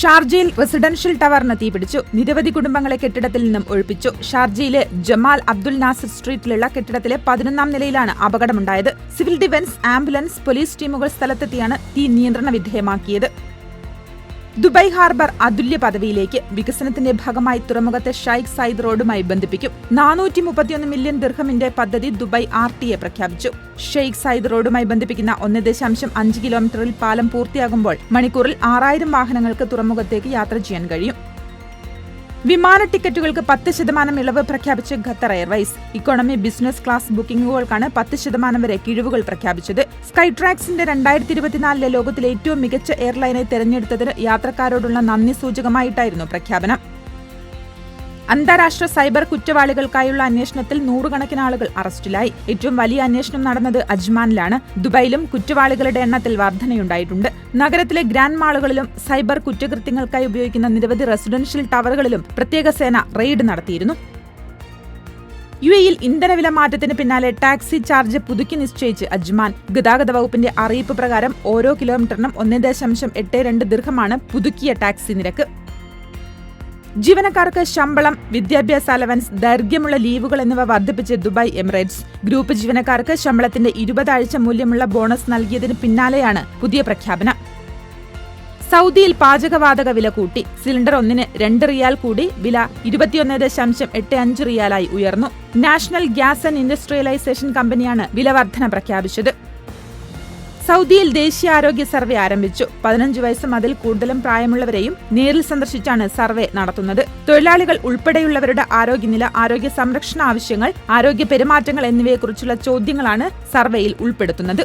ഷാർജയിൽ റെസിഡൻഷ്യൽ ടവറിന് തീപിടിച്ചു. നിരവധി കുടുംബങ്ങളെ കെട്ടിടത്തിൽ നിന്നും ഒഴിപ്പിച്ചു. ഷാർജയിലെ ജമാൽ അബ്ദുൽ നാസിർ സ്ട്രീറ്റിലുള്ള കെട്ടിടത്തിലെ 11ാം നിലയിലാണ് അപകടമുണ്ടായത്. സിവിൽ ഡിഫൻസ്, ആംബുലൻസ്, പോലീസ് ടീമുകൾ സ്ഥലത്തെത്തിയാണ് തീ നിയന്ത്രണ വിധേയമാക്കിയത്. ദുബായ് ഹാർബർ അതുല്യ പദവിയിലേക്ക്. വികസനത്തിന്റെ ഭാഗമായി തുറമുഖത്തെ ഷൈഖ് സയ്യിദ് റോഡുമായി ബന്ധിപ്പിക്കും. 431 മില്യൺ ദിർഹമിന്റെ പദ്ധതി ദുബായ് RTA പ്രഖ്യാപിച്ചു. ഷെയ്ഖ് സയ്യിദ് റോഡുമായി ബന്ധിപ്പിക്കുന്ന 1.5 കിലോമീറ്ററിൽ പാലം പൂർത്തിയാകുമ്പോൾ മണിക്കൂറിൽ 6000 വാഹനങ്ങൾക്ക് തുറമുഖത്തേക്ക് യാത്ര ചെയ്യാൻ കഴിയും. വിമാന ടിക്കറ്റുകൾക്ക് 10% ഇളവ് പ്രഖ്യാപിച്ച് Qatar airways. Economy, business class ബുക്കിംഗുകൾക്കാണ് 10% വരെ കിഴിവുകൾ പ്രഖ്യാപിച്ചത്. സ്കൈട്രാക്സിന്റെ 2024 ലോകത്തിലെ ഏറ്റവും മികച്ച എയർലൈനെ തെരഞ്ഞെടുത്തതിന് യാത്രക്കാരോടുള്ള നന്ദി സൂചകമായിട്ടായിരുന്നു പ്രഖ്യാപനം. അന്താരാഷ്ട്ര സൈബർ കുറ്റവാളികൾക്കായുള്ള അന്വേഷണത്തിൽ 100 ആളുകൾ അറസ്റ്റിലായി. ഏറ്റവും വലിയ അന്വേഷണം നടന്നത് അജ്മാനിലാണ്. ദുബായിലും കുറ്റവാളികളുടെ എണ്ണത്തിൽ വർധനയുണ്ടായിട്ടുണ്ട്. നഗരത്തിലെ ഗ്രാൻഡ് മാളുകളിലും സൈബർ കുറ്റകൃത്യങ്ങൾക്കായി ഉപയോഗിക്കുന്ന നിരവധി റെസിഡൻഷ്യൽ ടവറുകളിലും പ്രത്യേക സേന റെയ്ഡ് നടത്തിയിരുന്നു. UAE-യിൽ ഇന്ധനവില മാറ്റത്തിന് പിന്നാലെ ടാക്സി ചാർജ് പുതുക്കി നിശ്ചയിച്ച് അജ്മാൻ. ഗതാഗത വകുപ്പിന്റെ അറിയിപ്പ് പ്രകാരം ഓരോ കിലോമീറ്ററിനും 1.82 ദിർഹമാണ് പുതുക്കിയ ടാക്സി നിരക്ക്. ജീവനക്കാർക്ക് ശമ്പളം, വിദ്യാഭ്യാസ അലവൻസ്, ദൈർഘ്യമുള്ള ലീവുകൾ എന്നിവ വർദ്ധിപ്പിച്ച് ദുബായ് എമിറേറ്റ്സ്. ഗ്രൂപ്പ് ജീവനക്കാർക്ക് ശമ്പളത്തിന്റെ 20 ആഴ്ച മൂല്യമുള്ള ബോണസ് നൽകിയതിന് പിന്നാലെയാണ് പുതിയ പ്രഖ്യാപനം. സൗദിയിൽ പാചകവാതക വില കൂട്ടി. സിലിണ്ടർ ഒന്നിന് 2 റിയാൽ കൂടി വില 21.85 റിയാലായി ഉയർന്നു. നാഷണൽ ഗ്യാസ് ആൻഡ് ഇൻഡസ്ട്രിയലൈസേഷൻ കമ്പനിയാണ് വില വർധന പ്രഖ്യാപിച്ചത്. സൗദിയിൽ ദേശീയ ആരോഗ്യ സർവേ ആരംഭിച്ചു. 15 വയസ്സും അതിൽ കൂടുതലും പ്രായമുള്ളവരെയും നേരിൽ സന്ദർശിച്ചാണ് സർവേ നടത്തുന്നത്. തൊഴിലാളികൾ ഉൾപ്പെടെയുള്ളവരുടെ ആരോഗ്യനില, ആരോഗ്യ സംരക്ഷണ ആവശ്യങ്ങൾ, ആരോഗ്യ പെരുമാറ്റങ്ങൾ എന്നിവയെക്കുറിച്ചുള്ള ചോദ്യങ്ങളാണ് സർവേയിൽ ഉൾപ്പെടുത്തുന്നത്.